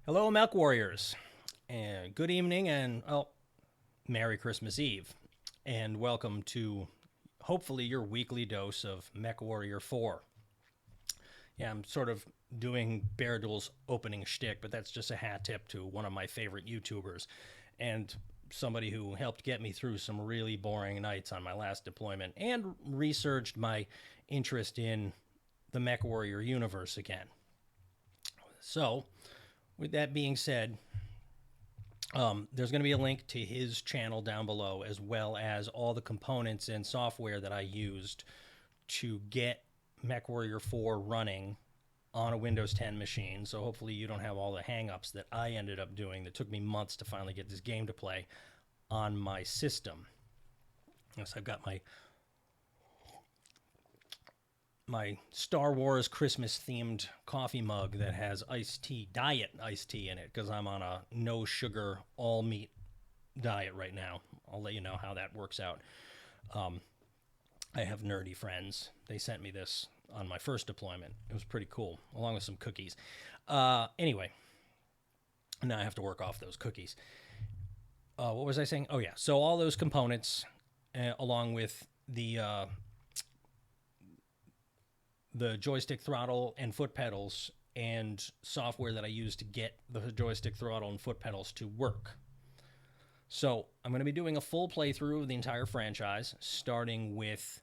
Hello, Mechwarriors, and good evening, and Merry Christmas Eve, and welcome to hopefully your weekly dose of Mechwarrior 4. Yeah, I'm sort of doing Baradul's opening shtick, but that's just a hat tip to one of my favorite YouTubers, and somebody who helped get me through some really boring nights on my last deployment, and resurged my interest in the Mechwarrior universe again. So, with that being said, there's going to be a link to his channel down below, as well as all the components and software that I used to get Mechwarrior 4 running on a Windows 10 machine. So hopefully you don't have all the hangups that I ended up doing that took me months to finally get this game to play on my system. So I've got my Star Wars Christmas themed coffee mug that has iced tea, diet iced tea in it, because I'm on a no sugar, all meat diet right now. I'll let you know how that works out. I have nerdy friends. They sent me this on my first deployment. It was pretty cool, along with some cookies. Anyway, now I have to work off those cookies. What was I saying? Oh, yeah. So all those components, along with the joystick, throttle, and foot pedals, and software that I use to get the joystick, throttle, and foot pedals to work. So I'm going to be doing a full playthrough of the entire franchise, starting with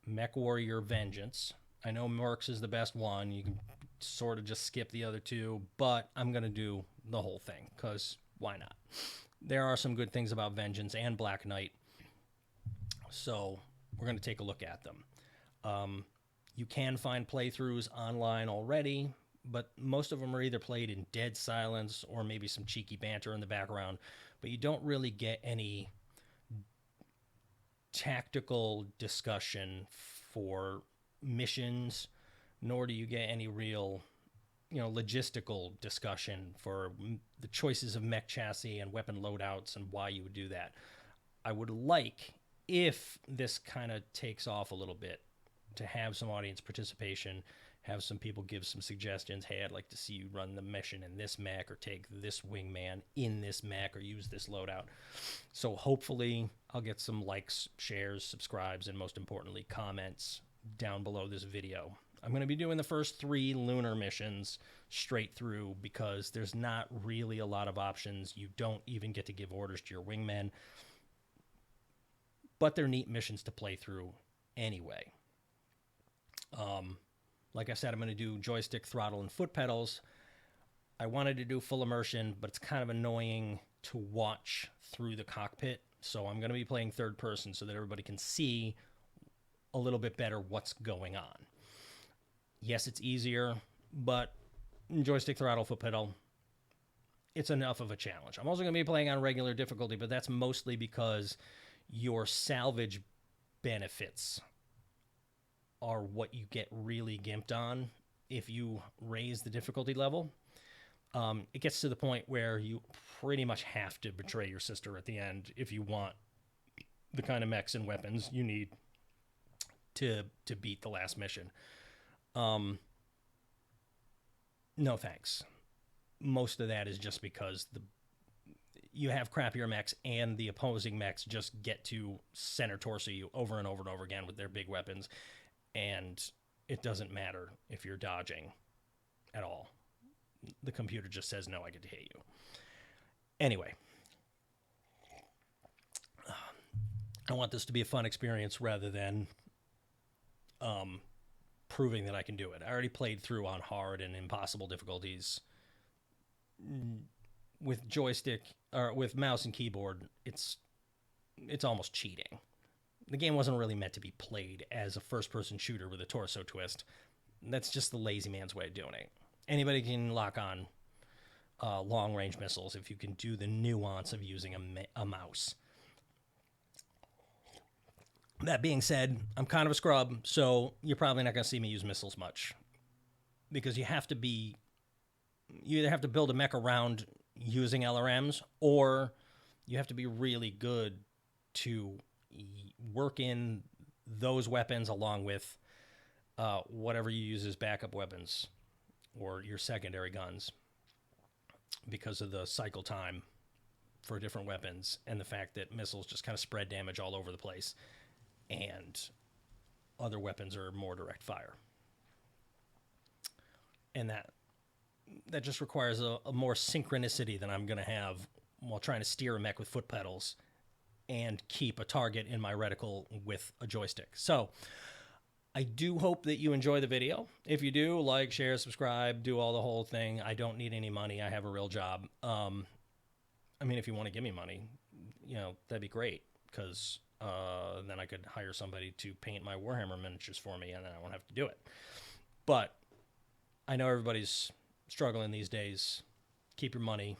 Mechwarrior Vengeance. I know Mercs is the best one. You can sort of just skip the other two, but I'm going to do the whole thing, because why not? There are some good things about Vengeance and Black Knight, so we're going to take a look at them. You can find playthroughs online already, but most of them are either played in dead silence or maybe some cheeky banter in the background, but you don't really get any tactical discussion for missions, nor do you get any real, logistical discussion for the choices of mech chassis and weapon loadouts and why you would do that. I would like, if this kind of takes off a little bit, to have some audience participation, have some people give some suggestions. Hey, I'd like to see you run the mission in this mech, or take this wingman in this mech, or use this loadout. So hopefully I'll get some likes, shares, subscribes, and most importantly, comments down below this video. I'm going to be doing the first 3 lunar missions straight through, because there's not really a lot of options. You don't even get to give orders to your wingmen, but they're neat missions to play through anyway. Like I said, I'm going to do joystick, throttle, and foot pedals. I wanted to do full immersion, but it's kind of annoying to watch through the cockpit. So I'm going to be playing third person so that everybody can see a little bit better what's going on. Yes, it's easier, but joystick, throttle, foot pedal, it's enough of a challenge. I'm also going to be playing on regular difficulty, but that's mostly because your salvage benefits are what you get really gimped on if you raise the difficulty level. It gets to the point where you pretty much have to betray your sister at the end if you want the kind of mechs and weapons you need to beat the last mission. No thanks. Most of that is just because you have crappier mechs, and the opposing mechs just get to center torso you over and over and over again with their big weapons. And it doesn't matter if you're dodging at all. The computer just says, no, I get to hit you. Anyway, I want this to be a fun experience rather than proving that I can do it. I already played through on hard and impossible difficulties. With joystick, or with mouse and keyboard, it's almost cheating. The game wasn't really meant to be played as a first-person shooter with a torso twist. That's just the lazy man's way of doing it. Anybody can lock on long-range missiles if you can do the nuance of using a mouse. That being said, I'm kind of a scrub, so you're probably not going to see me use missiles much, because you either have to build a mech around using LRMs, or you have to be really good to work in those weapons along with whatever you use as backup weapons or your secondary guns. because of the cycle time for different weapons and the fact that missiles just kind of spread damage all over the place, and other weapons are more direct fire. And that just requires a more synchronicity than I'm going to have while trying to steer a mech with foot pedals and keep a target in my reticle with a joystick. So I do hope that you enjoy the video. If you do, like, share, subscribe, do all the whole thing. I don't need any money. I have a real job. I mean, if you want to give me money, you know, that'd be great, because then I could hire somebody to paint my Warhammer miniatures for me, and then I won't have to do it. But I know everybody's struggling these days. Keep your money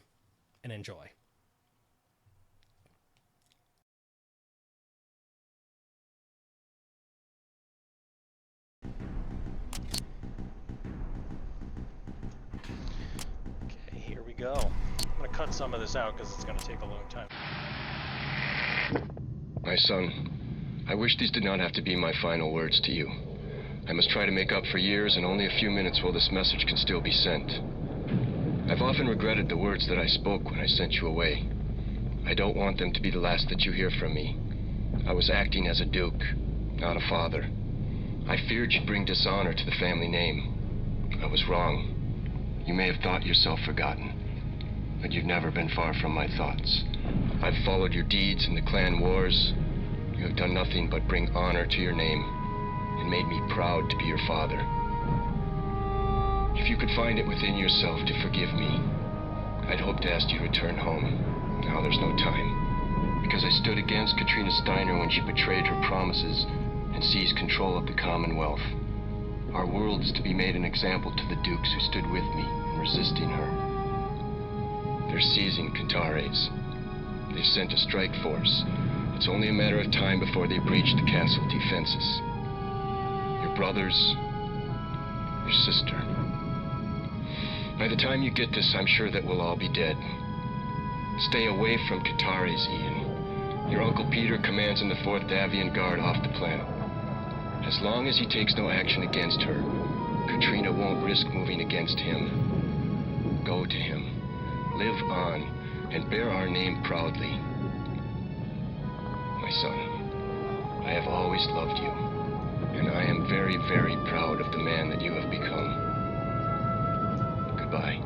and enjoy. Okay, here we go. I'm going to cut some of this out because it's going to take a long time. My son, I wish these did not have to be my final words to you. I must try to make up for years and only a few minutes while this message can still be sent. I've often regretted the words that I spoke when I sent you away. I don't want them to be the last that you hear from me. I was acting as a duke, not a father. I feared you'd bring dishonor to the family name. I was wrong. You may have thought yourself forgotten, but you've never been far from my thoughts. I've followed your deeds in the clan wars. You have done nothing but bring honor to your name and made me proud to be your father. If you could find it within yourself to forgive me, I'd hope to ask you to return home. Now there's no time, because I stood against Katrina Steiner when she betrayed her promises and seized control of the Commonwealth. Our world is to be made an example to the dukes who stood with me in resisting her. They're seizing Cantares. They've sent a strike force. It's only a matter of time before they breach the castle defenses. Your brothers, your sister. By the time you get this, I'm sure that we'll all be dead. Stay away from Cantares, Ian. Your Uncle Peter commands in the 4th Davian Guard off the planet. As long as he takes no action against her, Katrina won't risk moving against him. Go to him. Live on, and bear our name proudly. My son, I have always loved you, and I am very, very proud of the man that you have become. Goodbye.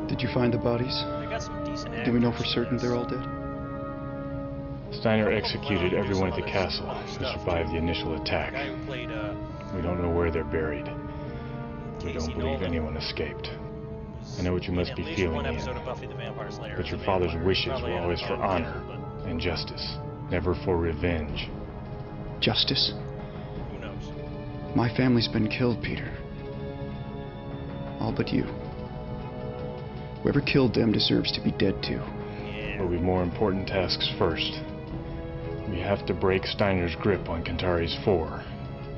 Did you find the bodies? They got some decent Do we know actors for in certain this. they're all dead? Steiner executed everyone at the castle who survived the initial attack. The guy who played, We don't know where they're buried. We Casey don't believe Nolan anyone escaped. I know what you in must at be least feeling, one Ian. episode of Buffy the Vampire Slayer But as your a father's vampire. wishes Probably were always for haven't honor but and justice, never for revenge. Justice? who knows? My family's been killed, Peter. All but you. Whoever killed them deserves to be dead too. Yeah. But we've more important tasks first. We have to break Steiner's grip on Cantares 4,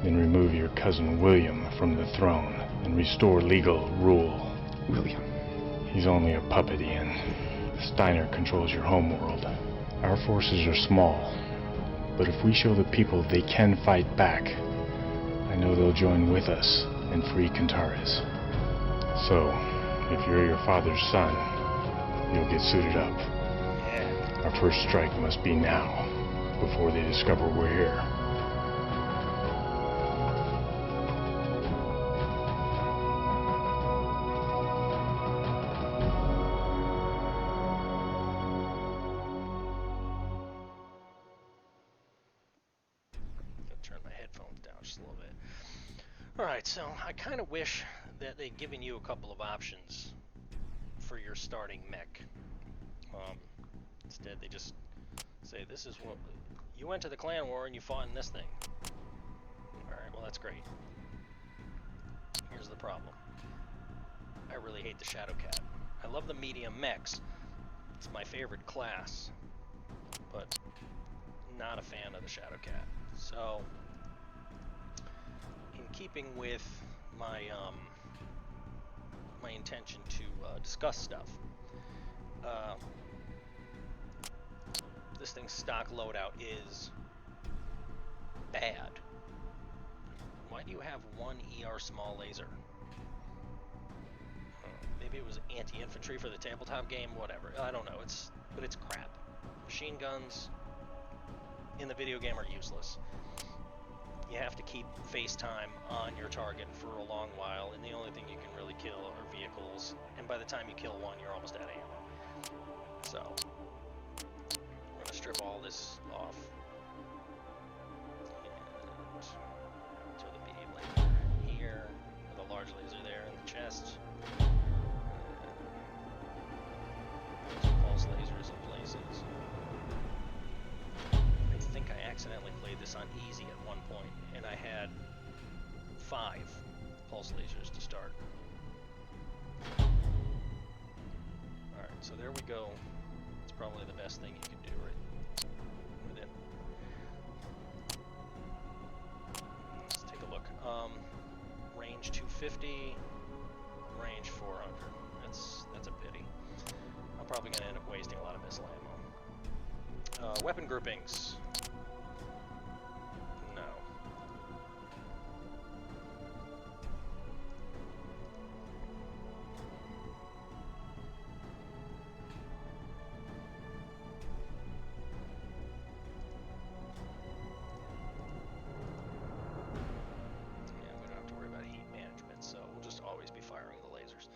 then remove your cousin William from the throne and restore legal rule. William. He's only a puppet, Ian. Steiner controls your homeworld. Our forces are small, but if we show the people they can fight back, I know they'll join with us and free Cantares. So, if you're your father's son, you'll get suited up. Yeah. Our first strike must be now, before they discover we're here. Gotta turn my headphones down just a little bit. Alright, so I kind of wish that they'd given you a couple of options for your starting mech. Instead, they just say, this is what... You went to the clan war and you fought in this thing. Alright, well that's great. Here's the problem. I really hate the Shadowcat. I love the medium mechs. It's my favorite class. But not a fan of the Shadowcat. So, in keeping with my my intention to discuss stuff, this thing's stock loadout is bad. Why do you have one ER small laser? maybe it was anti-infantry for the tabletop game, whatever. I don't know. But it's crap. Machine guns in the video game are useless. You have to keep FaceTime on your target for a long while, and the only thing you can really kill are vehicles. And by the time you kill one, you're almost out of ammo. So, I'm gonna strip all this off. And throw the beam laser here, and the large laser there in the chest. Some pulse lasers in places. I think I accidentally played this on easy at one point, and I had 5 pulse lasers to start. Alright, so there we go. It's probably the best thing you can do right with it. Let's take a look. Range 250, range 400. That's a pity. I'm probably going to end up wasting a lot of missile ammo. Weapon groupings. No. Yeah, we don't have to worry about heat management, so we'll just always be firing the lasers.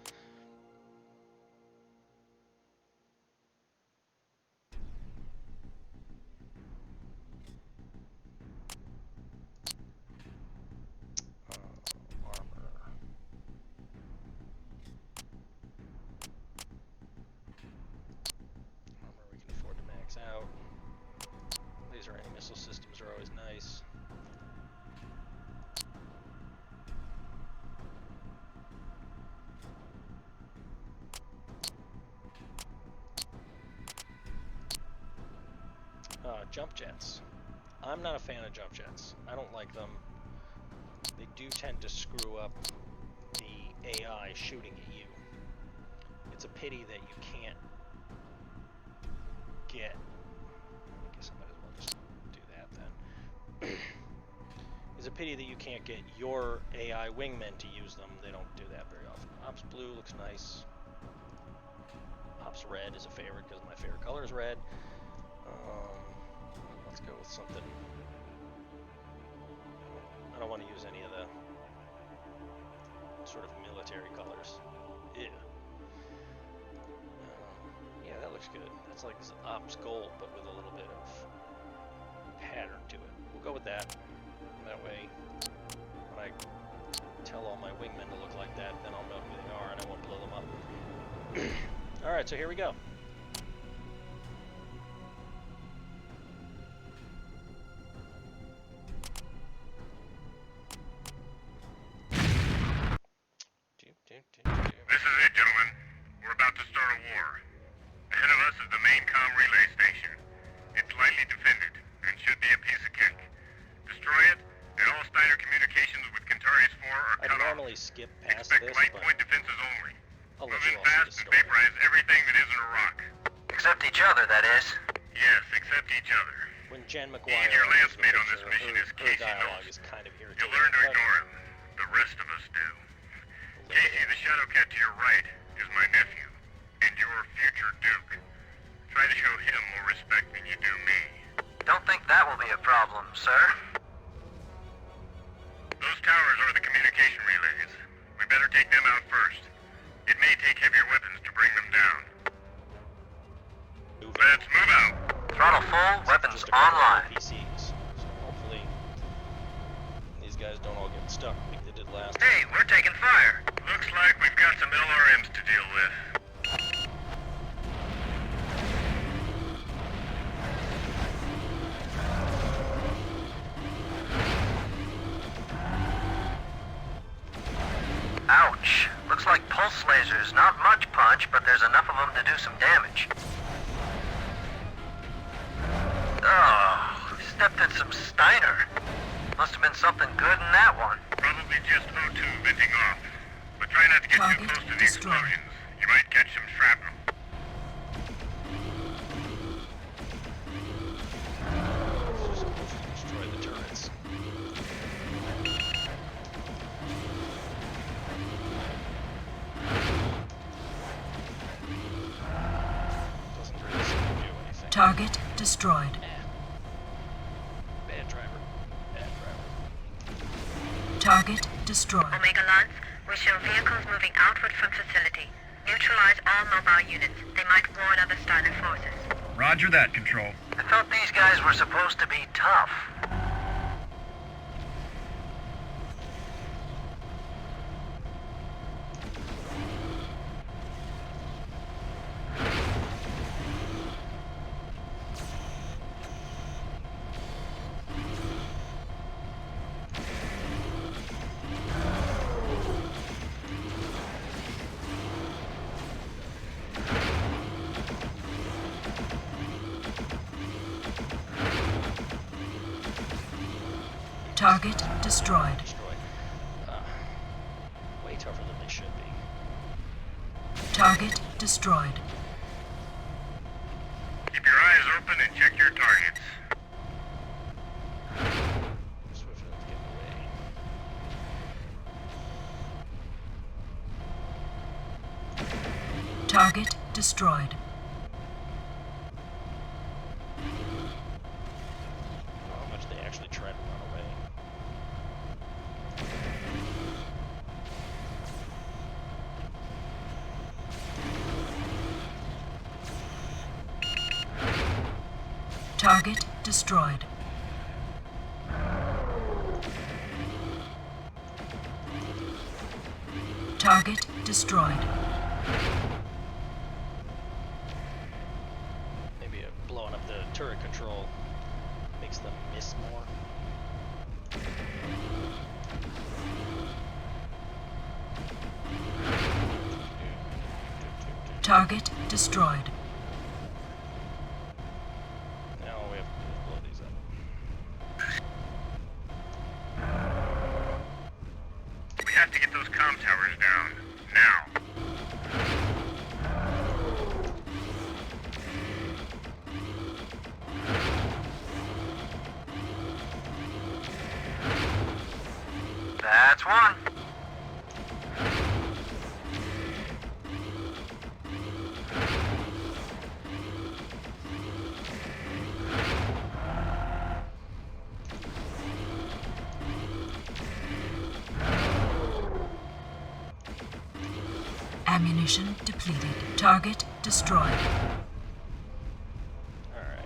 Out. Laser anti-missile systems are always nice. Jump jets. I'm not a fan of jump jets. I don't like them. They do tend to screw up the AI shooting at you. It's a pity that you can't get. I guess I might as well just do that then. It's a pity that you can't get your AI wingmen to use them. They don't do that very often. Ops blue looks nice. Ops red is a favorite because my favorite color is red. Let's go with something. I don't want to use any of the sort of military colors. Yeah. Yeah, that looks good. That's like Ops Gold, but with a little bit of pattern to it. We'll go with that. That way, when I tell all my wingmen to look like that, then I'll know who they are and I won't blow them up. Alright, so here we go. This is it, gentlemen. We're about to start a war. Ahead of us is the main comm relay station. It's lightly defended and should be a piece of cake. Destroy it, and all Steiner communications with Kentarius 4 are cut off. I'd normally skip past Expect this, light but point defenses only. I'll let Move you in all see fast the and story. vaporize everything that isn't a rock. Except each other, that is. Yes, except each other. When Jen He Mechwarrior and your lance mate on this her mission is Casey dialogue Knowles. is kind of irritating. You'll learn to but ignore him. The rest of us do. Casey, the Shadowcat to your right, is my nephew, and your future Duke. Try to show him more respect than you do me. Don't think that will be a problem, sir. Those towers are the communication relays. We better take them out first. It may take heavier weapons to bring them down. Let's move out. Throttle full, weapons just a couple of online. PCs. So hopefully these guys don't all get stuck like they did last time. Hey, we're taking fire. Looks like we've got some LRMs to deal with. Ouch. Looks like pulse lasers. Not much punch, but there's enough of them to do some damage. Oh, stepped in some Steiner. Must have been something good in that one. Probably just O2 venting off. But try not to get too close to the explosions. You might catch some shrapnel. Just destroy the turrets. destroyed. Bad driver. Bad driver. Target destroyed. Omega Lance, we show vehicles moving outward from facility. Neutralize all mobile units. They might warn other Steiner forces. Roger that, Control. I thought these guys were supposed to be tough. Target destroyed. Way tougher than they should be. Target destroyed. Keep your eyes open and check your targets. Swift enough to get away. Target destroyed. How much they actually try to run away. Target destroyed. Target destroyed. Maybe blowing up the turret control makes them miss more. Target destroyed. Now all we have to do is blow these up. We have to get those comm towers down. Now. That's one. Ammunition depleted. Target destroyed. Alright.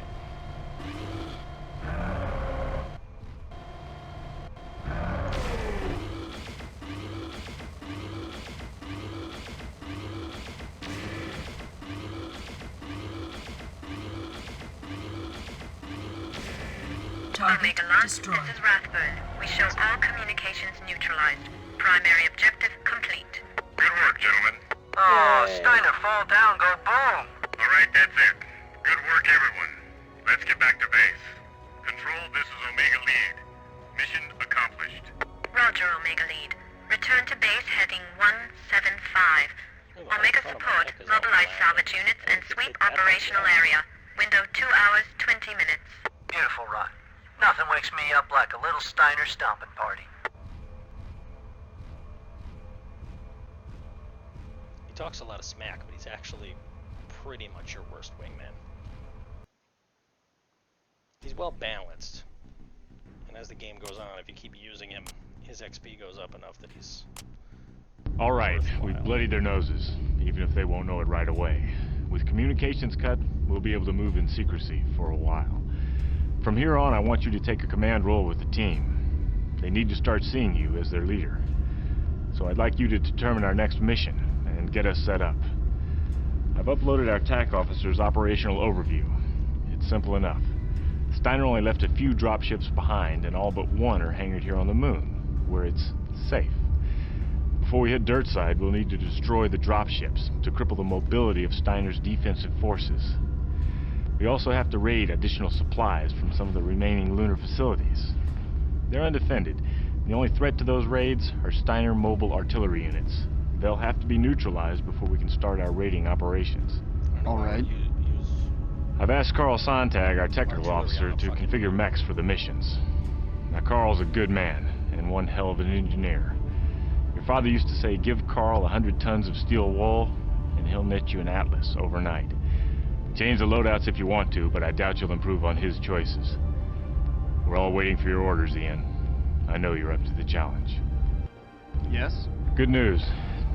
Target Omega Lance, destroyed. this is Rathburn. We show all communications neutralized. Primary objective complete. Good work, gentlemen. Oh, Steiner, fall down, go boom. All right, that's it. Good work, everyone. Let's get back to base. Control, this is Omega Lead. Mission accomplished. Roger, Omega Lead. Return to base heading 175. Omega support, mobilize salvage units and sweep operational area. Window 2 hours, 20 minutes. Beautiful, Ron. Nothing wakes me up like a little Steiner stomping party. He talks a lot of smack, but he's actually pretty much your worst wingman. He's well balanced, and as the game goes on, if you keep using him, his XP goes up enough that he's... Alright, we've bloodied their noses, even if they won't know it right away. With communications cut, we'll be able to move in secrecy for a while. From here on, I want you to take a command role with the team. They need to start seeing you as their leader. So I'd like you to determine our next mission and get us set up. I've uploaded our TAC officer's operational overview. It's simple enough. Steiner only left a few dropships behind, and all but one are hangared here on the moon, where it's safe. Before we hit Dirtside, we'll need to destroy the dropships to cripple the mobility of Steiner's defensive forces. We also have to raid additional supplies from some of the remaining lunar facilities. They're undefended. The only threat to those raids are Steiner mobile artillery units. They'll have to be neutralized before we can start our raiding operations. All right. I've asked Carl Sontag, our technical officer, to configure mechs for the missions. Now, Carl's a good man, and one hell of an engineer. Your father used to say, give Carl 100 tons of steel wool, and he'll knit you an atlas overnight. Change the loadouts if you want to, but I doubt you'll improve on his choices. We're all waiting for your orders, Ian. I know you're up to the challenge. Yes? Good news.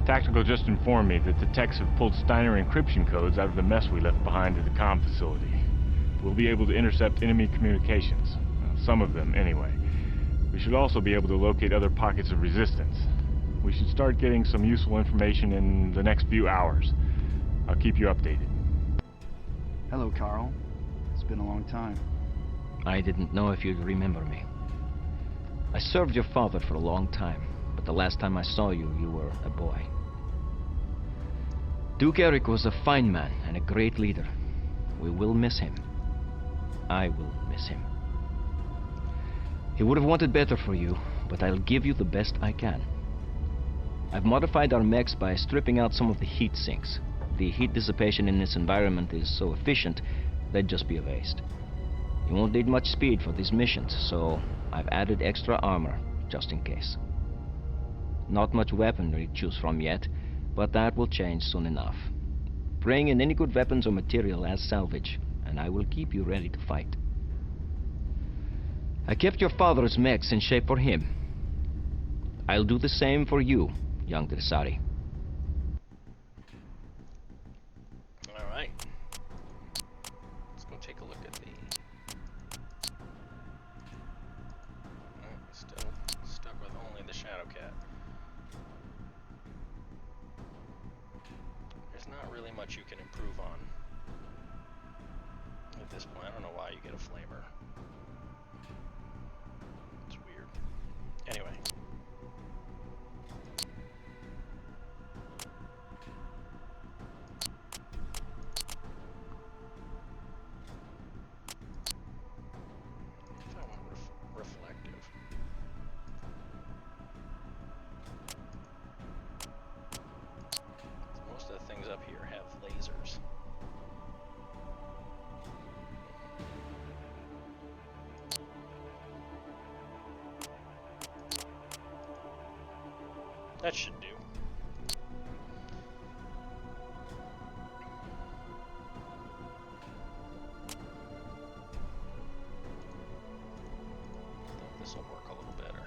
Tactical just informed me that the techs have pulled Steiner encryption codes out of the mess we left behind at the comm facility. We'll be able to intercept enemy communications. Well, some of them, anyway. We should also be able to locate other pockets of resistance. We should start getting some useful information in the next few hours. I'll keep you updated. Hello, Carl. It's been a long time. I didn't know if you'd remember me. I served your father for a long time, but the last time I saw you, you were a boy. Duke Eric was a fine man and a great leader. We will miss him. I will miss him. He would have wanted better for you, but I'll give you the best I can. I've modified our mechs by stripping out some of the heat sinks. The heat dissipation in this environment is so efficient, they'd just be erased. You won't need much speed for these missions, so I've added extra armor, just in case. Not much weaponry to choose from yet, but that will change soon enough. Bring in any good weapons or material as salvage, and I will keep you ready to fight. I kept your father's mechs in shape for him. I'll do the same for you, young Dressari. Alright. Let's go take a look at the... Still stuck with only the Shadowcat. There's not really much you can improve on at this point. I don't know why you get a flamer. It's weird. Anyway. Reflective. Most of the things up here have lasers. That should do. This will work a little better.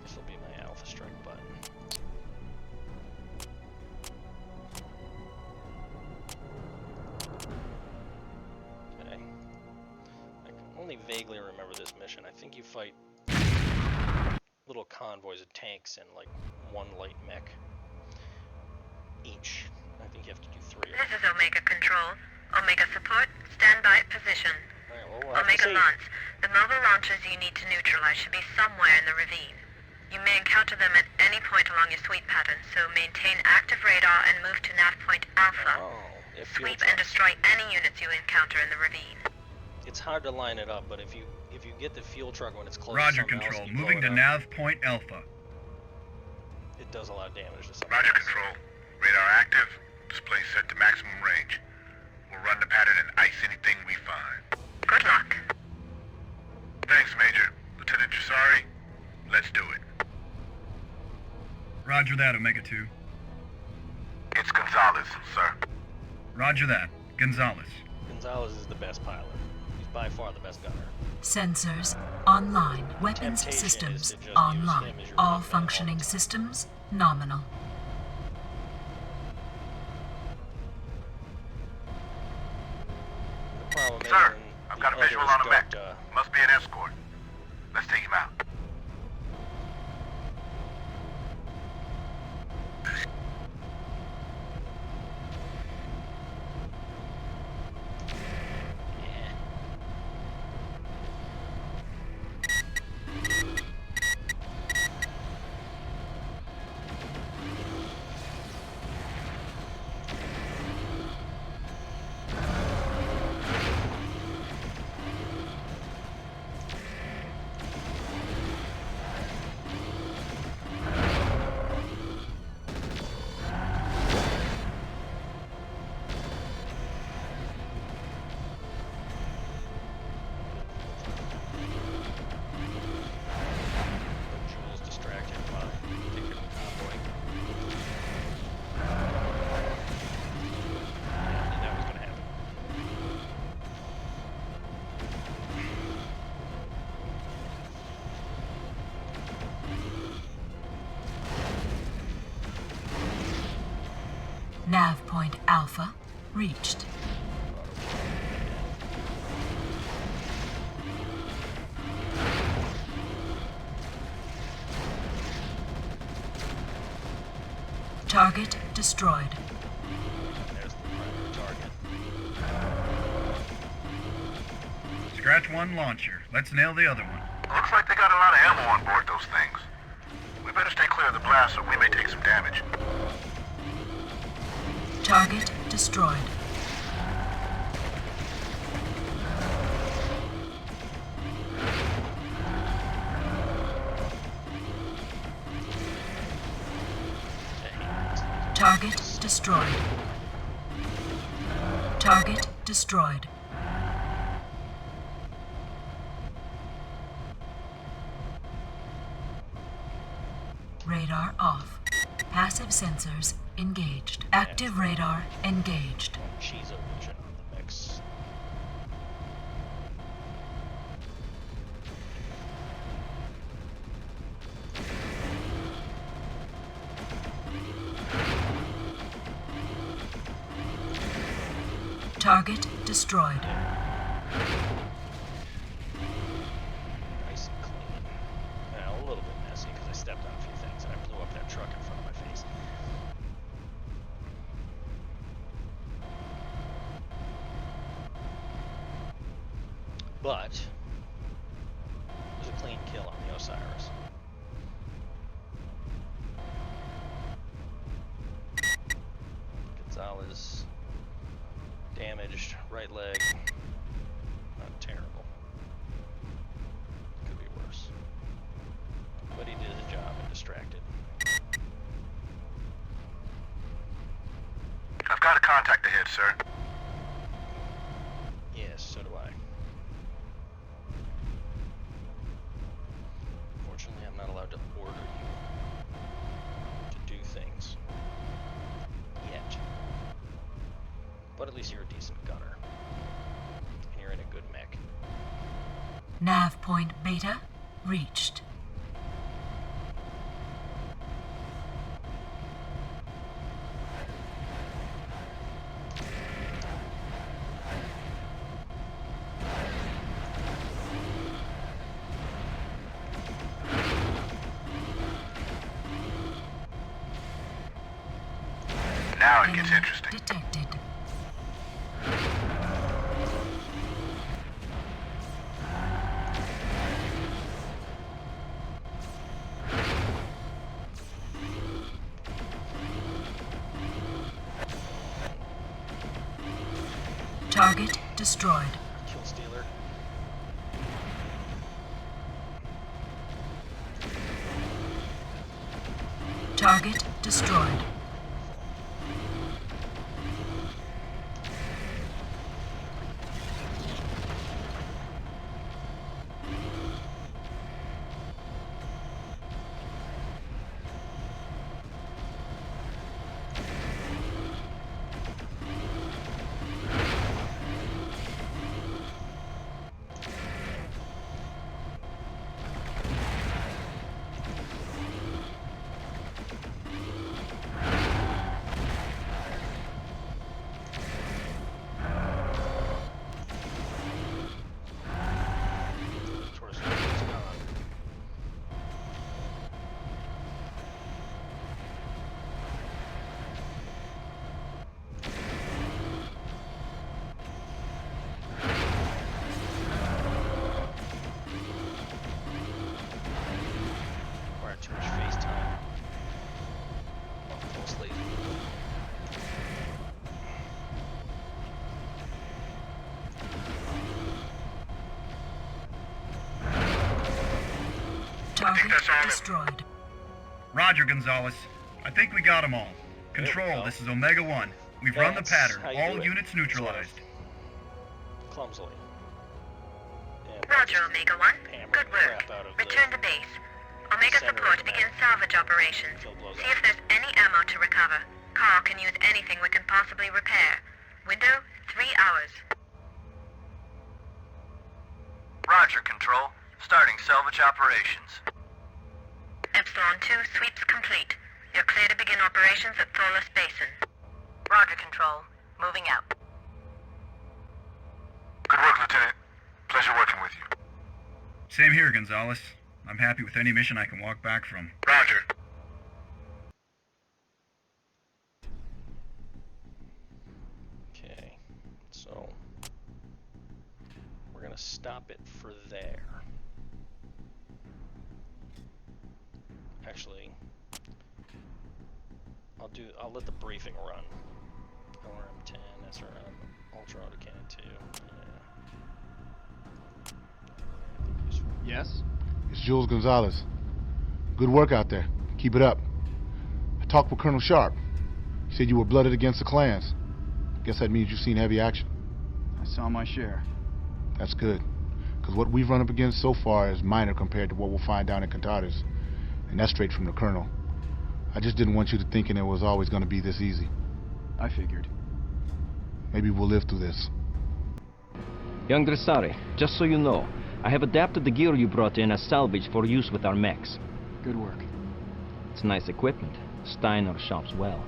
This will be my Alpha Strike button. Okay. I can only vaguely remember this mission. I think you fight little convoys of tanks and like one light mech each. I think you have to do 3 of them. This is Omega Control. Omega Support, stand by at position. Alright, well, we'll have to Omega see. Launch. The mobile launchers you need to neutralize should be somewhere in the ravine. You may encounter them at any point along your sweep pattern, so maintain active radar and move to nav point Alpha. Oh, if fuel Sweep and trucks. destroy any units you encounter in the ravine. It's hard to line it up, but if you get the fuel truck when it's close Roger, to something Control. else, and you Moving blow to it up, nav point Alpha. it does a lot of damage to something Roger, else. Control. Radar active. Display set to maximum range. We'll run the pattern and ice anything we find. Good luck. Thanks, Major. Lieutenant Dressari, let's do it. Roger that, Omega 2. It's Gonzalez, sir. Roger that. Gonzalez. Gonzalez is the best pilot. He's by far the best gunner. Sensors online. Weapons Temptation is systems to just use online. him as your All weapon. functioning systems nominal. The problem is Sir, when I've the got a visual others on a mech. don't, Must be an escort. Let's take him out. Point Alpha reached. Target destroyed. There's the primary target. Scratch one launcher. Let's nail the other one. Looks like they got a lot of ammo on board those things. We better stay clear of the blast or we may take some damage. Target destroyed. Target destroyed. Target destroyed. Radar off. Passive sensors engaged. Active radar engaged. Cheezo vision on the mix. Target destroyed. Nice and clean. Now, a little bit messy because I stepped on a few things and I blew up that truck in front of my face. But it was a clean kill on the Osiris. Gonzalez damaged right leg. Not terrible. Could be worse. But he did his job and distracted. I've got a contact ahead, sir. Yes, so do I. Fortunately, I'm not allowed to order you to do things. Yet. But at least you're a decent gunner. And you're in a good mech. Nav point Beta reached. Now it gets interesting. Detected. Target destroyed. Kill stealer. Target destroyed. Target destroyed. Roger, Gonzalez. I think we got them all. Control, this is Omega-1. We've run the pattern. All units neutralized. Clumsily. Roger, Omega-1. Good work. Return to base. Omega support begins salvage operations. See if there's any ammo to recover. Carl can use anything we can possibly repair. Window, 3 hours. Roger, Control. Starting salvage operations. Epsilon 2 sweeps complete. You're clear to begin operations at Thorless Basin. Roger, Control. Moving out. Good work, Lieutenant. Pleasure working with you. Same here, Gonzalez. I'm happy with any mission I can walk back from. Roger. Okay, so we're gonna stop it for there. Actually, I'll let the briefing run. ORM-10, SRM, Ultra Autocannon 2. Yeah. Yes? It's Jules Gonzalez. Good work out there. Keep it up. I talked with Colonel Sharp. He said you were blooded against the clans. Guess that means you've seen heavy action. I saw my share. That's good. Because what we've run up against so far is minor compared to what we'll find down in Cantares. And that's straight from the Colonel. I just didn't want you to thinking it was always going to be this easy. I figured. Maybe we'll live through this. Young Dressari, just so you know, I have adapted the gear you brought in as salvage for use with our mechs. Good work. It's nice equipment. Steiner shops well.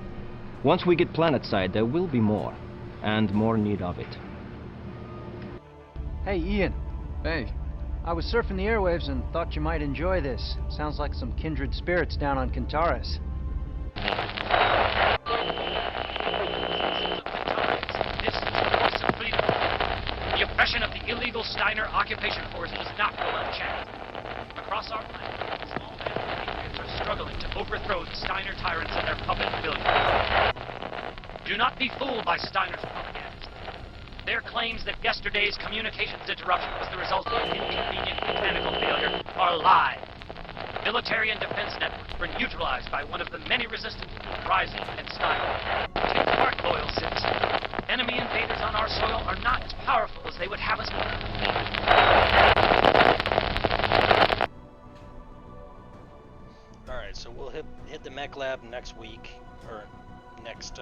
Once we get planetside, there will be more. And more need of it. Hey, Ian. Hey. I was surfing the airwaves and thought you might enjoy this. Sounds like some kindred spirits down on Cantares. This is the voice of freedom. The oppression of the illegal Steiner occupation force does not go unchecked. Across our planet, small patriots are struggling to overthrow the Steiner tyrants and their puppet billionaires. Do not be fooled by Steiner's propaganda. Their claims that yesterday's communications interruption was the result of an inconvenient mechanical failure are lies. Military and defense networks were neutralized by one of the many resistance rising in Steiner. Take heart, loyal citizens. Enemy invaders on our soil are not as powerful as they would have us believe. Alright, so we'll hit the mech lab next week, or next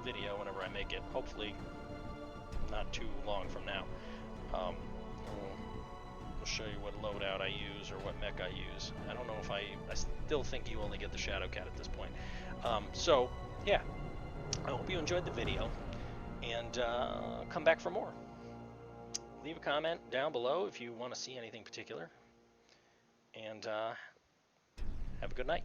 video whenever I make it. Hopefully not too long from now. We'll show you what loadout I use or what mech I use. I don't know if I still think you only get the Shadow Cat at this point. So, yeah. I hope you enjoyed the video, and come back for more. Leave a comment down below if you want to see anything particular, and have a good night.